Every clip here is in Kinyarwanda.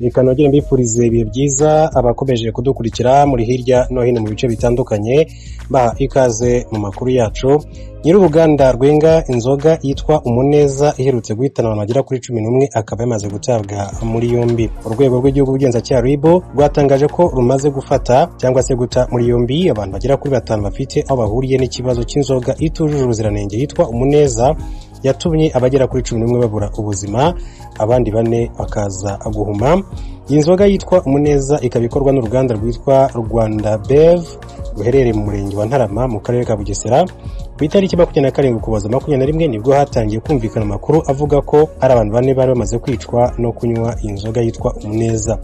bikanogera mbifurize ibihe byiza abakomeje kudukurikira muri hirya no hino mu bice bitandukanye baha ikaze mu makuru yacu. Nyir'uruganda rwenga inzoga yitwa Umuneza iherutse guhitana abantu bagera kuri 11 akaba yamaze gutabwa muri yombi. Urwego rw'igihugu rw'ubugenzacyaha RIB rwatangaje ko rumaze gufata cyangwa se guta muri yombi abantu bagera kuri 5 bafite aho bahuriye n'ikibazo cy'inzoga itujuje ubuziranenge yitwa Umuneza yatumye abagera kuri 11 babura ubuzima, abandi 4 bakaza guhuma. Iyi nzoga yitwa Umuneza ikabikorwa n'uruganda rwitwa Rwanda Bev ruherereye mu murenge wa Ntarama mu karere ka Bugesera. Ku itariki 27 Ukuboza 2021 nibwo hatangiye kumvikana amakuru avuga ko hari abantu 4 bari bamaze kwicwa no kunywa inzoga yitwa Umuneza.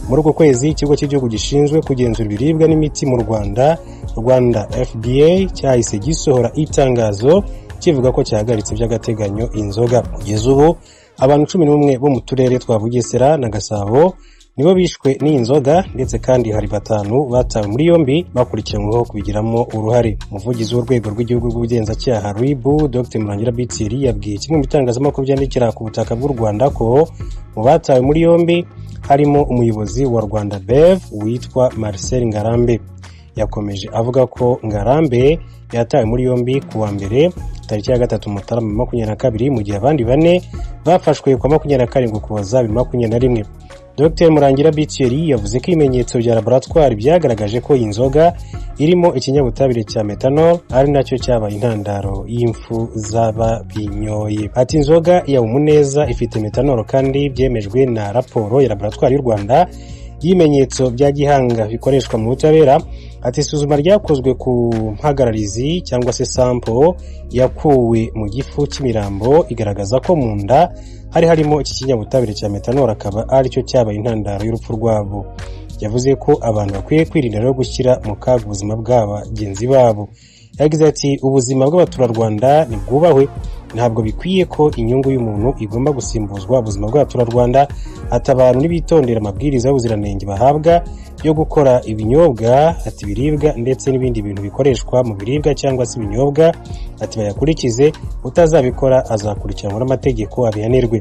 Muri uko kwezi ikigo cy'igihugu gishinzwe kugenzura ibiribwa n'imiti mu Rwanda, Rwanda FDA, cyahise gisohora itangazo kivuga ko cyahagaritse by'agateganyo inzoga. Kugeza ubu abantu 11 bo mu turere twa Bugesera na Gasabo nibo bishwe n'inzoga, ndetse kandi hari 5 batawe muri yombi bakurikiranyweho kubigiramo uruhare. Umuvugizi w'urwego rw'igihugu rw'ubugenzacyaha RIB Dr Murangira Bitsiri yabwiye kimwe mu bitangazamakuru byandikira ku butaka bw'u Rwanda ko mu batawe muri yombi harimo umuyobozi wa Rwanda Bev witwa Marcel Ngarambe. Yakomeje avuga ko Ngarambe yatawe muri yombi kuwa mbere tariki ya 3 Mutarama 2022 mu gihe abandi 4 bafashwe kwa 27 Ukuboza 2021. Dr Murangira Bitsiri yavuze ko ibimenyetso bya laboratoire byagaragaje ko inzoga irimo ikinyabutabire cya methanol ari nacyo cyabaye intandaro y'imfu z'ababinyoye. Ati inzoga ya Umuneza ifite methanol kandi byemejwe na raporo ya laboratoire y'u Rwanda y'ibimenyetso bya gihanga bikoreshwa mu butabera. Ati isuzuma ryakozwe ku mpagararizi cyangwa se sample yakuwe mu gifu cy'imirambo igaragaza ko mu nda hari harimo iki kinyabutabire cya methanol, akaba ari cyo cyabaye intandaro y'urupfu rwabo. Yavuze ko abantu bakwiye kwirinda rero gushyira mu kaga ubuzima bw'abagenzi babo. Yagize ati ubuzima bw'abaturarwanda nibwubahwe, ntabwo bikwiye ko inyungu y'umuntu igomba gusimbuzwa ubuzima bw'abaturarwanda. Ati abantu nibitondera amabwiriza y'ubuziranenge bahabwa yo gukora ibinyobwa, ati biribwa ndetse n'ibindi bintu bikoreshwa mu biribwa cyangwa se ibinyobwa, ati bayakurikize, utazabikora azakurikiranwa n'amategeko abihanirwe.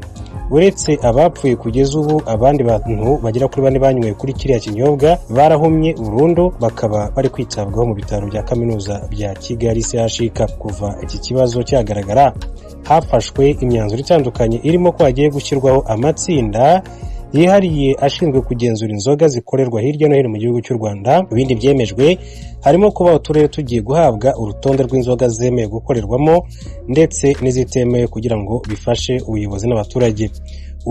Uretse abapfuye kugeza ubu abandi bantu bagera kuri 4 banyweye kuri kiriya kinyobwa barahumye burundu, bakaba bari kwitabwaho mu bitaro bya kaminuza bya Kigali CHUK. Kuva iki kibazo cyagaragara hafashwe imyanzuro itandukanye irimo ko hagiye gushyirwaho amatsinda yihariye ashinzwe kugenzura inzoga zikorerwa hirya no hino mu gihugu cy'u Rwanda. Ibindi byemejwe harimo kuba uturere tugiye guhabwa urutonde rw'inzoga zemewe gukorerwamo ndetse n'izitemewe kugira ngo bifashe ubuyobozi n'abaturage.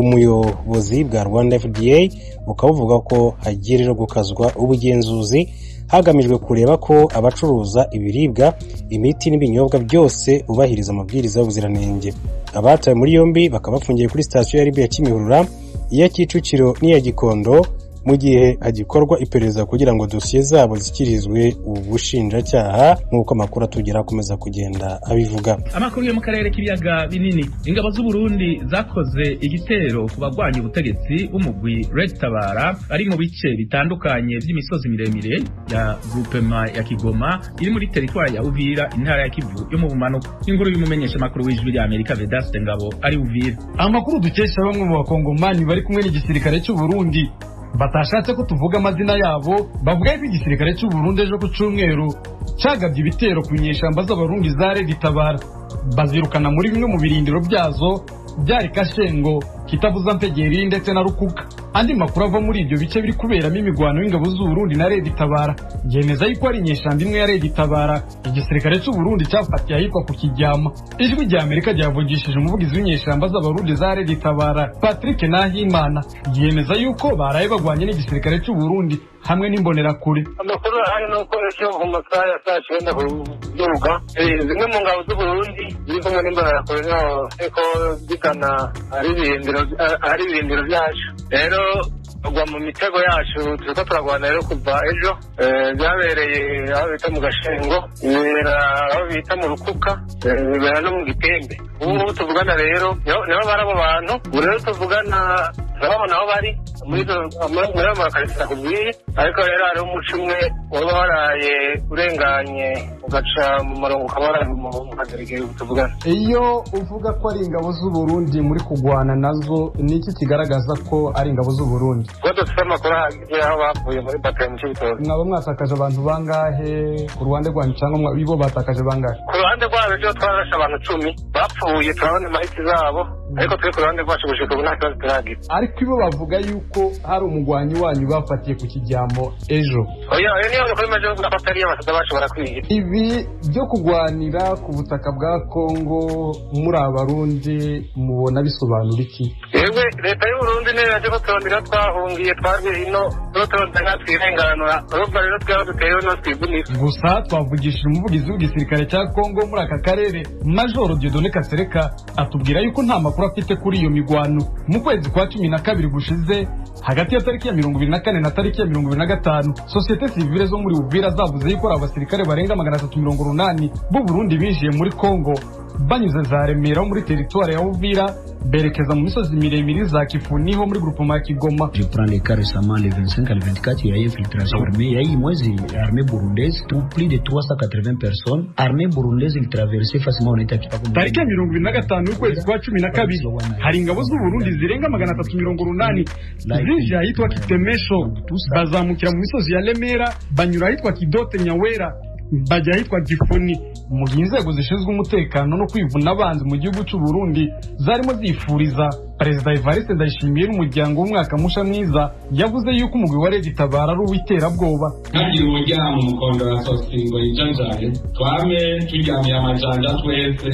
Umuyobozi bwa Rwanda FDA bukavuga ko hagiye rero gukazwa ubugenzuzi hagamijwe kureba ko abacuruza ibiribwa, imiti n'ibinyobwa byose ubahiriza amabwiriza y'ubuziranenge. Abatawe muri yombi bakaba bafungiye kuri sitasiyo ya RIB ya Kimihurura, iya Kicukiro n'iya Gikondo mu gihe hagikorwa iperereza kugira ngo dosiye zabo zishyikirizwe ubushinjacyaha nk'uko amakuru atugera akomeza kugenda abivuga. Amakuru yo mu karere k'ibiyaga binini, ingabo z'u Burundi zakoze igitero ku bagwanya ubutegetsi b'umugwi Red Tabara ari mu bice bitandukanye by'imisozi miremire ya groupement ya Kigoma iri muri territoire ya Uvira, intara ya Kivu yo mu bumanuko. Inkuru y'umumenyesha makuru w'ijwi rya Amerika Vedaste Ngabo ari Uvira. Amakuru dukesha bamwe mu bakongomani bari kumwe n'igisirikare cy'u Burundi batashatse ko tuvuga amazina yabo, bavuga ko igisirikare cy'u Burundi ejo ku cyumweru cyagabye ibitero ku nyeshamba z'abarundi za Red Tabara, bazirukana muri bimwe mu birindiro byazo byari Kashengo, Kitabuza, Mpegeri ndetse na Rukuka. Andi makuru ava muri ibyo bice biri kuberamo imigwano y'ingabo z'u Burundi na Red Tabara yemeza yuko ari inyeshamba imwe ya Red Tabara igisirikare cy'u Burundi cyafatiye ahitwa ku Kijyama. Ijwi rya Amerika ryavugishije umuvugizi w'inyeshamba z'abarundi za Red Tabara Patrick Nahimana yemeza yuko baraye bagwanye n'igisirikare cy'u Burundi hamwe n'imbonerakure. Amakuru ahari nuko ejo mu masaha ya saa 9 kuruga zimwe mu ngabo z'u Burundi ziri kumwe n'imbonerakure naho eko zigana ari ibirindiro byacu. Rero ugwa mu mitego yacu turiko turagwana rero kuva ejo byabereye aho bita mu Gashengo, bibera aho bita mu Rukuka, bibera no mu Gitembe. Ubu tuvugana rero niho bari abo bantu, rero tuvugana turabona aho bari muri amakarita kubwiye, ariko rero hari umuco umwe waba waraye urenganye ugaca mu murongo ukabara mu kagari igihe tuvugana. Iyo uvuga ko ari ingabo z'u Burundi muri kugwana nazo ni iki kigaragaza ko ari ingabo z'u Burundi? Kuko dufite amakuru ahagije aho bavuye muri batayo mu Cibitoke. Mwaba mwatakaje abantu bangahe ku ruhande rwanyu cyangwa ibo batakaje bangahe? Ku ruhande rwabo byo twarashe abantu 10 bapfuye, turabona amahiti zabo, ariko twe ku ruhande rwacu gushika ubu nta kibazo turagira. Ariko ibo bavuga yuko hari umugwanyi wanyu bafatiye ku kijyamo ejo. Oya niyo niko bimaze kuvuga ko atari abasada bashobora kwigira. Ibi byo kugwanira ku butaka bwa Kongo muri Abarundi mubona bisobanura iki? Yewe leta y'u Burundi ne yaje batondera twahungiye twari hino turondera twirenganura urumva rero twaba duteyeho no twibunira. Gusa twavugishije umuvugizi w'igisirikare cya Kongo muri aka karere Major Dieudonné Kasereka atubwira yuko nta makuru afite kuri iyo migwano. Mu kwezi kwa 12 gushize hagati ya tariki ya 24 na tariki ya 25 societe civile zo muri Uvira zavuze yuko abasirikare barenga 380 b'u Burundi binjiye muri Kongo banyuze za Remera muri territoire ya Uvira berekeza mu misozi miremire za Kifuni ho muri groupement Kigoma. Je prends les cas récemment les 25 à 24 il y a eu infiltration armée, il y a eu moins armée burundaise pour plus de 380 personnes. Armée burundaise il traversait facilement on était à tariki ya 25 ukwezi kwa 12 hari ingabo z'u Burundi zirenga 380 zinjiye ahitwa Kitemesho bazamukira mu misozi ya Remera banyura ahitwa Kidote Nyawera bajya ahitwa Gifuni. Mu gihe inzego zishinzwe umutekano no kwivuna abanzi mu gihugu cy'u Burundi zarimo zifuriza Perezida Evariste Ndayishimiye n'umuryango w'umwaka musha mwiza, yavuze yuko umugwi wa Red Tabara ari uw'iterabwoba. Kandi uryama umukondo wa sosingo yijanjaye twame turyamiye amajanja twese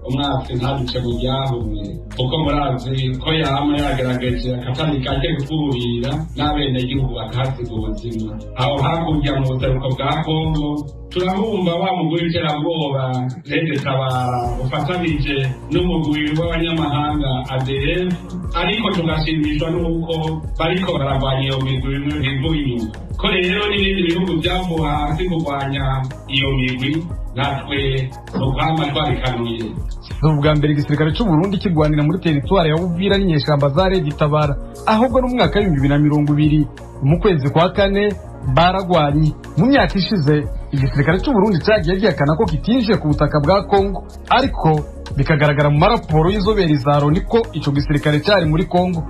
umwaka ntaduce mu byahumye kuko murazi ko yama yagaragaje akatani kake gukurira n'abene gihugu bakasiga ubuzima aho hakurya mu buseruko bwa Kongo. Turahumba wa mugwi w'iterabwoba Red Tabara ufatanije n'umugwi w'abanyamahanga ADF, ariko tugashimishwa n'uko bariko baragwanya iyo migwi bivuye inyuma ko rero n'ibindi bihugu byavuha hasi kurwanya iyo migwi natwe n'ukwama twarikanuye. Ubwa mbere igisirikare cy'u Burundi kigwanira muri territoire ya Uvira n'inyeshamba za Red Tabara, ahubwo no mu mwaka wa 2020 mu kwezi kwa 4 baragwanye. Mu myaka ishize igisirikare cy'u Burundi cyagiye gihakana ko kitinjiye ku butaka bwa Kongo, ariko bikagaragara mu maraporo y'inzobere za Loni ko ico gisirikare cyari muri Kongo.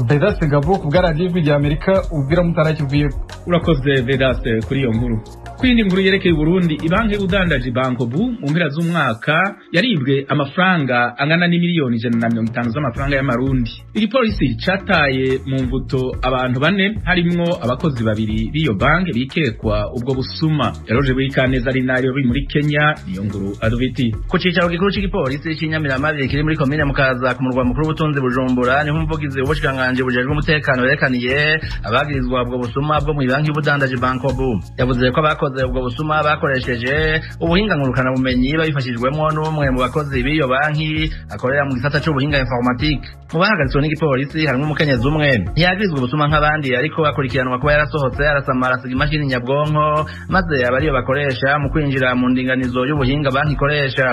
Vedaste Gabo ku bwa Radio ya Amerika Uvira mutarakivuye. Urakoze Vedaste kuri iyo nkuru. Kwindi nkuru yerekeye Burundi, ibanki y'ubudandaji Bankobu mu mpera z'umwaka yaribwe amafaranga angana n'imiliyoni 150 z'amafaranga y'amarundi. Igipolisi cataye mu mvuto abantu 4 harimwo abakozi 2 b'iyo banki bikekwa ubwo busuma. Yaroje Burikaneza ari nayo muri Kenya. Niyo nkuru aduviti ku cicaro gikuru cy'igipolisi cy'Inyamiramabi kiri muri komine Mukaza ku murwa mukuru w'ubutunzi Bujumbura, niho umuvugizi w'ubushikanganje bujejwe umutekano yerekaniye abagirizwa ubwo busuma bwo mu banki y'ubudandaji Bankobu. Yavuze ko abakoze ubwo busuma bakoresheje ubuhinga ngurukana bumenyi babifashijwemo n'umwe mu bakozi b'iyo banki akorera mu gisata cy'ubuhinga informatique. Mu bahagaritswe n'igipolisi harimo umukenyezi umwe ntiyagirizwa ubusuma nk'abandi, ariko akurikiranwa kuba yarasohotse arasamara asiga imashini nyabwonko maze abariyo bakoresha mu kwinjira mu ndinganizo y'ubuhinga banki ikoresha.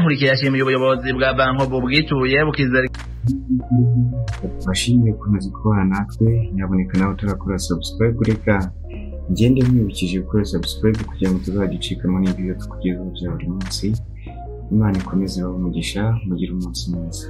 Nkurikiye yashimiye ubuyobozi bwa Bankobu bwituye bukizera. Bashimiye kumaze kubana natwe, nyaboneka nawe turakora subscribe kureka ngende mwibukije gukora subscribe kugira ngo tuzagicikamo n'ibyo tukugezaho bya buri munsi. Imana ikomeze umugisha, mugire umunsi mwiza.